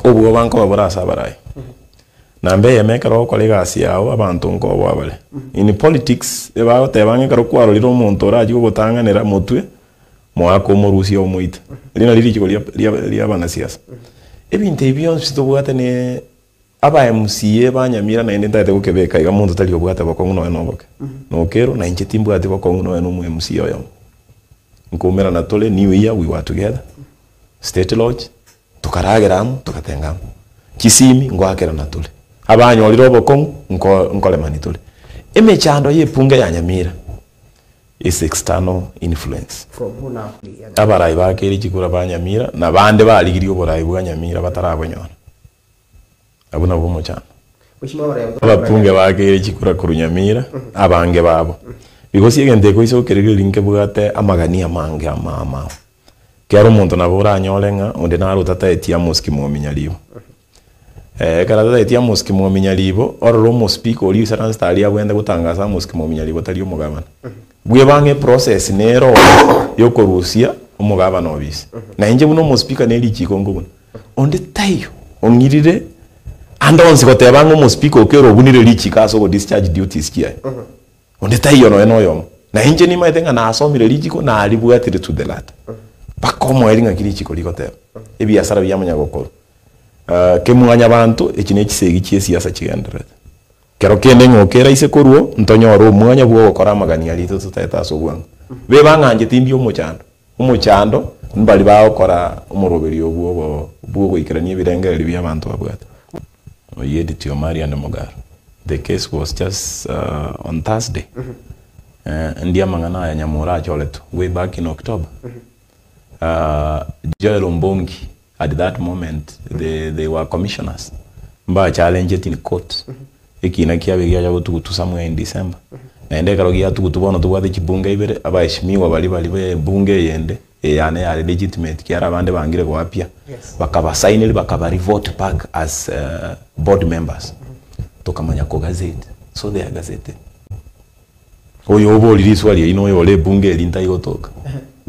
obwo banko babura sabarai nambe yemekero kolega asiao abantu nko bwabale in politics eba tebange karo kwarorira omuntu oraji gotanganira mutwe mwako murusi omuita lina lirikiko lia bana siasa ebintu ebyo sitobwate ne aba MCA banyamira na ende ntate gukebeka iga muntu tali obwate bakongu no enoboke no kero na inche timbwate bakongu no eno mu MCA oyo nkomera na tole new year we were together state lodge tukarageramu tukatengamu kisimi ngwakera na tole abanyorira obokongu nkole mani tole emechando yepunga ya nyamira is external influence from who now abarai bakeri kigura banyamira na bande baligiri oborai bwanyamira batarabonyona abuna bomo cyane abapunge bakeri kigura kurunyamira abange babo because yegende ko isokerege linke bwate amagania mange amama kero umuntu nabura anyolenga onde naro tata etia moski mu minyalibo kala tata etia moski mu minyalibo ororo mo speak oli saran stali abwende gutangaza moski mu minyalibo tali umugabana bwe bange process nero yokorusia umugabana obisi na inje buno mo speaker neli kikongo onde tayo ongirire andonse kotebanga mo speaker okero bunire lichikaso go discharge duties kia onde tayo no eno na inje ni maitenga na asomire lichiko na alibwatire to the latter bakomo eringa kirichiko likoteba ebi asara byamanya gokoro kemwanya abantu ekine kisegi cyesiasa kigenderete kero kende ngokera ise koruo ntonyoro mwanya bwo gokora magania lito tutayeta sobwanga be banganje timbi umuchando mbali baokora umuroberi obwo goikerania birengere by'abantu babwata oyeditio Marian Mogaro. The case was just on Thursday ndia mangana ya nyamura choleto way back in October. Joel Ombongi at that moment they were commissioners mba challenge it in court ikina kiabigia ya gutu somewhere in December na ende karogia tukutubono tubwate kibunge ibere abashimiwa bali bunge yende yani ya legitimate kiara bande bangire kwa apia bakaba sign bakaba revote back as board members tokamanya ko gazette so they are gazette oyo oboliriso ali ino yole bunge linta yotoka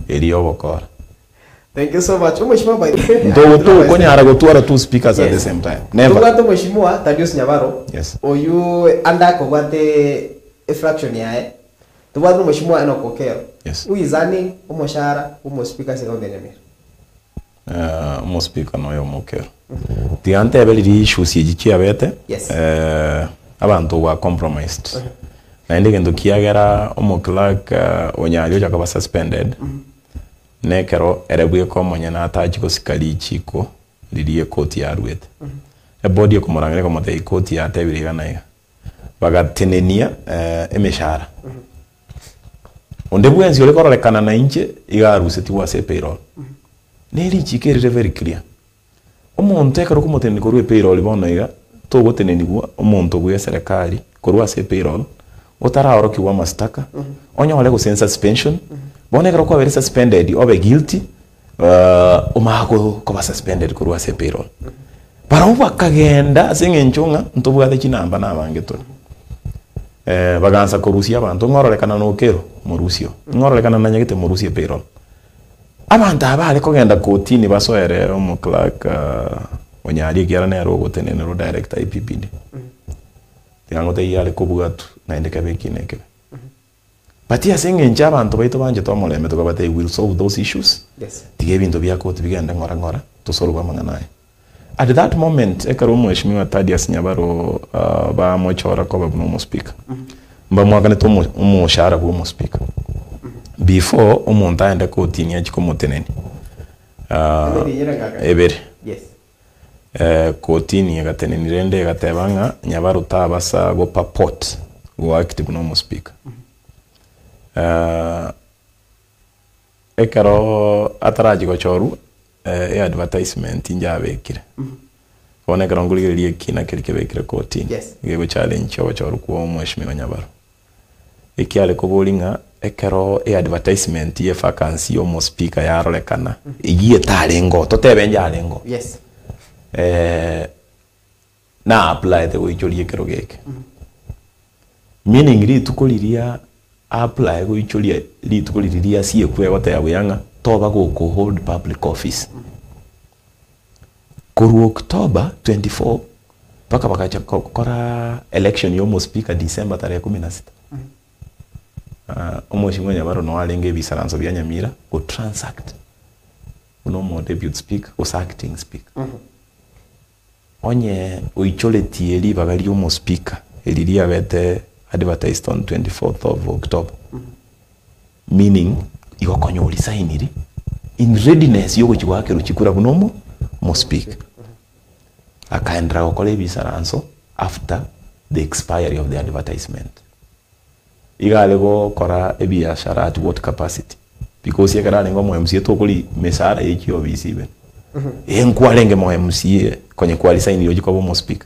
eliyo bokora. Thank you so much. Mheshimiwa by Ndo konyara gotwara two speakers at the same time. Never. Tugato Mheshimiwa Thaddeus Nyabaro. Yes. Oyu anda ko gwate fraction yae. Tugato Mheshimiwa eno kokero. Yes. Uizani umoshara speaker se ongenyamira. Umo speaker no yo mokero. Tiante abeli issues yigichi abete. Yes. Abantu wa compromised. Na ndege ndo kiagera umo clerk onyalyo jakaba suspended. Nekero erebwe ko monyana ataji ko sikali chiko lilie koti ya ruete body ko morangere ko mate koti ya tebiriga nayo bagatenenia emeshara onde bwenzi ole korolekana na inche igaruse ti wase payroll neri chikerere very clear omuntu ekero ko moteni ko ruwe payroll bono iga to goteneni gwa omuntu gwe serikali ko ruwase payroll otaraoro kiwa mastaka onyole go sense suspension bone kero ko very suspended obe guilty umako ko ba suspended ko ruwase payroll para bakagenda singenchunga ntobwate kinamba nabange to baganza ko Rusia abantu ngorolekana no kero mu Rusio ngorolekana na nyagite mu Rusia payroll abantu abale ko genda kotini basoere mu clerk onyali gyara na ro gotenene ro director IPPD yango te yale ko bugatu na indeka bekineke Batia singe abantu baito banje tomoleme to bate will solve those issues. Yes. Tige bintu byako tibigenda ngora to solve amanganaye. At that moment ekaro Mheshimiwa Thaddeus Nyabaro ba mochora ko babuno mo speaker. Mba mwakane to mo shara ko mo speaker. Before umuntu aenda ko tinya chiko moteneni. Ebere. Yes. Kotini gateneni rende gatebanga Nyabaro tabasa go purport go active no mo speaker. Ekaro ataraji ko choru advertisement njabekire one karo ngulire kina kirikebekire koti ngego challenge cyo choru ko Mheshimiwa Nyabaro ekiale ko bolinga ekaro advertisement ye vacancy yo mo speaker yarolekana igiye talengo totebenja alengo yes na apply the way cholie kero geke meaning ri tukoliria apply go icholia litukoliria sie kwe wata ya buyanga toba go hold public office Kuru October 24 paka bakacha kora election yomo speaker December tarehe 16. Omoshimwe Nyabaro no alenge bisaranso bya Nyamira go transact. Uno mo deputy speaker o acting speaker. Onye oichole tieli bagali yomo speaker elilia bete advertised on 24th of October. Meaning igokonyo olisainiri in readiness yogo chiwake ruchikura kunomo mo speak. Akaendra okole bisaranso after the expiry of the advertisement. Igalego kora ebiashara at what capacity? Because yekara nengo mo MCA tokoli mesara yeki obisibe. Enkwalenge mo MCA kwenye qualify yojiko bo mo speak.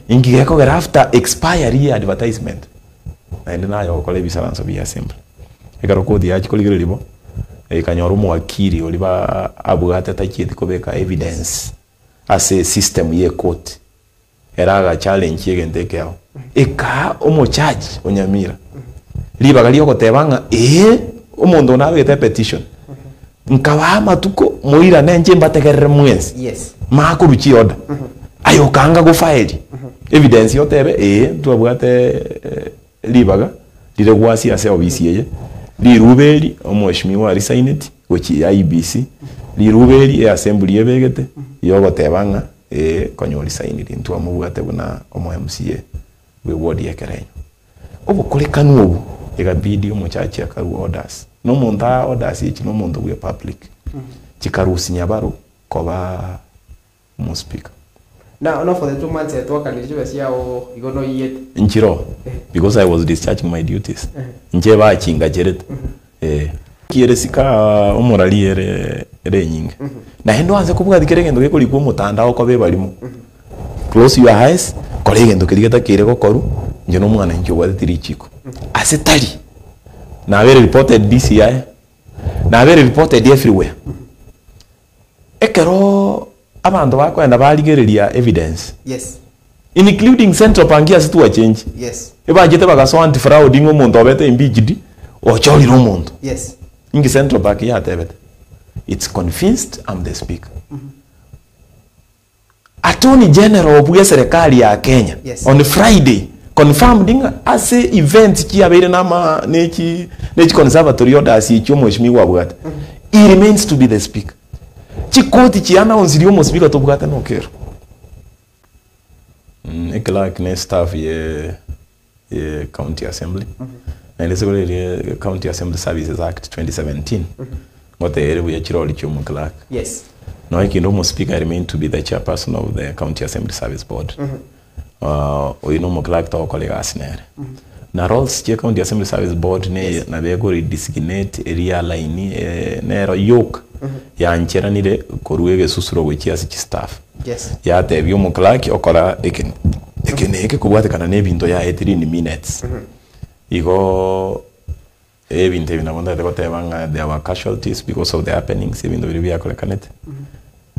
Ingigeko gara after expiry advertisement. And na yo okole bisaranso bi assembly. Ekaro kodi yachikoligere libo. Ekanyoru mu akiri oliba abugate takiti kobeka evidence as a system ye court. Eraga challenge yegenteke yao. Eka omo charge Onyamira. Liba galio kotebanga omondo nabete petition. Nkabama tuko moira nenje mbategerere mwezi. Yes. Makuruchi order. Ayo kanga go file. Evidence yotebe tuabugate libaga lire gwasi ase obisiye. Lirubeli omoshimiwa resigned which IBC. Lirubeli assembly yebegete yogotebanga konyoli signed into amubugate buna omo MCA we ward yekerenyo. Obo kolekanu obo egabidi omuchachi akaru orders. No monta orders echi no mondo we public. Chikarusi Nyabaro koba mo speaker. Now, no, for the 2 months, I talk and you go no yet. Inchiro, because I was discharging my duties. Njeba chinga jeret. Kieresika omorali ere nyinga. Na hendo anze kubuga dikerenge ndo kekoli ko mutanda ko be balimo. Close your eyes, kolege ndo kirigeta kirego koru, njono mwana njo wa tirichiko. Asetali. Na very reported DCI. Na very reported everywhere. Ekero abantu bakwenda baligereria evidence. Yes. Including Central Bank ya situ change. Yes. Eba jete bagaso anti fraud ngo muntu obete imbijidi ocholi ro muntu. Yes. Ingi Central Bank ya tebete. It's convinced I'm the speaker. Attorney General obuye serikali ya Kenya on Friday confirmed as a event ki abere na nechi conservatory orders ichi omoshimiwa bwate. He remains to be the speaker. Chikoti chiana onzirio mo speaker to bwate no kero. Like ne staff ye county assembly. And this is County Assembly Services Act 2017. What the area we chiroli chumo clerk. Yes. Now I can almost speak. I remain to be the chairperson of the County Assembly Service Board. We know clerk to colleague asner. Na roles che County Assembly Service Board ne na bego redesignate area line nero yoke ya nchera nile koruege susuro wechi as staff. Yes. Ya te bio mo clerk okola ekeneke kubwate kana ne binto ya 18 minutes. Igo ebinte binabonda de kotebanga there were casualties because of the happenings even though we are collected.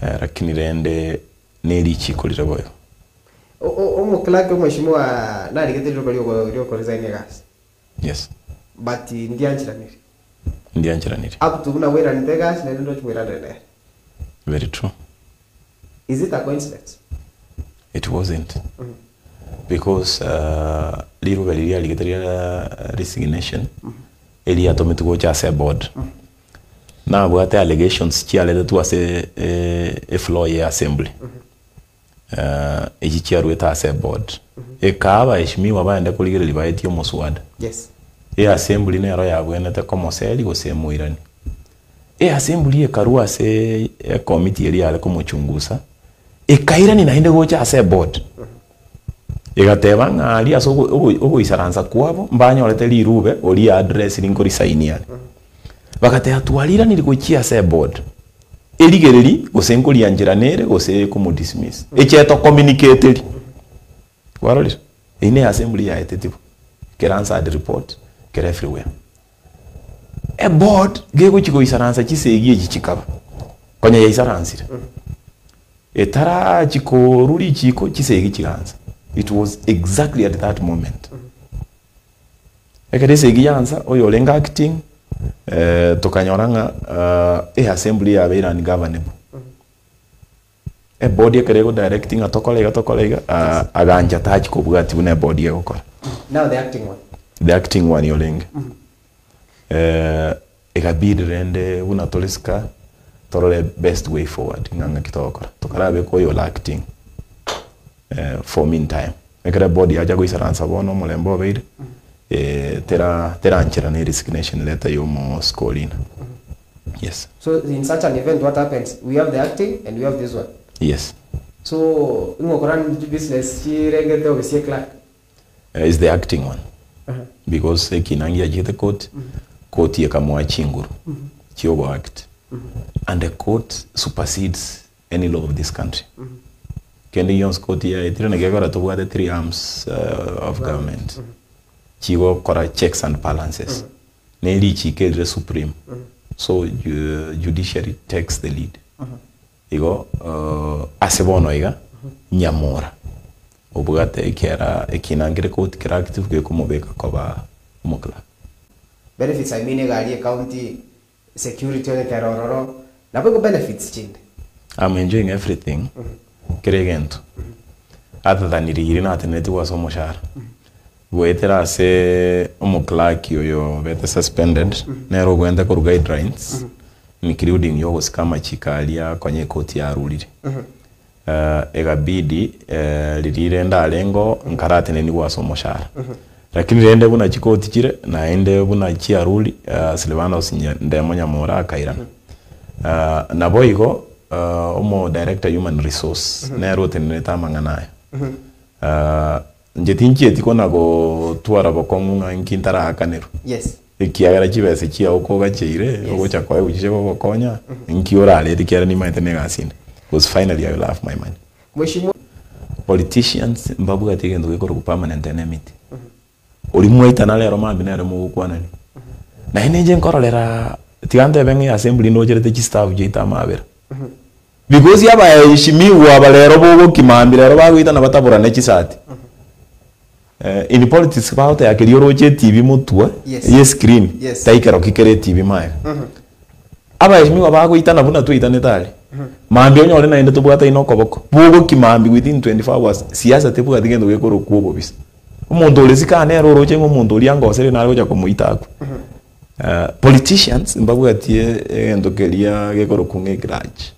Rakini rende neri chikolira boyo. Omo clerk omweshimwa nari getero ko resign gas. Yes. But ndianchiraniri. Ndianchiraniri. Up to na wera ntegas na ndo chwera dede. Very true. Is it a coincidence? It wasn't. Because liru valiria ligetaria resignation elia tometugo cha se board. Na bwate allegations chia leta tu ase a floor ya assembly. Ejichia rueta ase board. Ekaba eshimiwa baende kuligere libaiti yo muswada. Yes. Assembly ne ro ya bwenete komoseli go se muirani. Assembly ekarua se committee elia ale kumuchungusa. Ekairani na hinde gocha ase board. Egatebanga ali aso ogo isaranza kwabo mbanya olete lirube oli address linkori sainiani. Bakate atwalira nilikuchia se board. Eligereri osenkoli anjiranere ose kumu dismiss. Echeto communicated. Waroli. Ine assembly ya etetivo. Keransa the report kere everywhere. A board gego chiko isaranza chisegie chichikaba. Konya ya isaranzira. Etara chiko ruli chiko chisegi chiganza. It was exactly at that moment. Ekadese giyanza oyo lenga acting tokanyoranga assembly ya beira ni governable. e body ekerego directing atokolega aganja touch kubwati bune body egokora. Now the acting one. The acting one yolinge. Ekabidi rende buna toliska torole best way forward nganga kitokora. Tokarabe ko yo acting. For meantime. Ekere body aja go isaransa bono mulembo beire. Tera anchira ni resignation letter yo mo skolina. Yes. So in such an event, what happens? We have the acting and we have this one. Yes. So in Koran business, is the acting one. Because kinangia jite court, court yekamwa chinguru, chiogo act, and the court supersedes any law of this country. Kendi yons court ya itirana gegora to the three arms of government. Chigo kora checks and balances. Neli chike the supreme. So judiciary takes the lead. Igo asebono iga nyamora. Obugate ekera ekinangire court kera active ge kumobeka koba mokla. Benefits I mean gari county security on terror. Na bego benefits chinde. I'm enjoying everything. Keregento. Other than iri na teneti waso moshara. Boetera se omoklaki yo bete suspended nero gwenda ko guidelines including yo skama chikalia kwenye koti ya rulire egabidi lirire ndalengo nkarate ni wasomoshara lakini rende buna chikoti chire na ende buna chia ruli Silvana osinya ndemonya mora akairana na boigo omo director human resource nero teneta manganayo njetinchi etikona go twara bokonga nkintara akanero. Yes. Ikiagara chibese chia uko gacheire ogo chakwaye uchije go konya nkiorale tikiara ni maite negasinde. Was finally I will have my money. Mheshimiwa politicians mbabu gatigendo gekoro ku permanent enemy. Oli muita na lero mambi na remo kwanani. Na hineje nkorolera tigande bengi assembly no jerete chi staff jita mabera. Because yaba yishimiwa abalero bogo kimambira ro bagwita na batabura nechisati. In politics about ya kirioroche TV mutua yes screen taikero kikere TV maya aba yishimiwa bagwita na buna tuita netali mambi onyore na inde tubwata inoko boko bogo kimambi within 24 hours siasa tebu atigendo gekoro kuobo bisa umuntu olezika nero roche ngomuntu oliangosere nari goja kumuitako politicians mbabu atie endokelia gekoro kunge grudge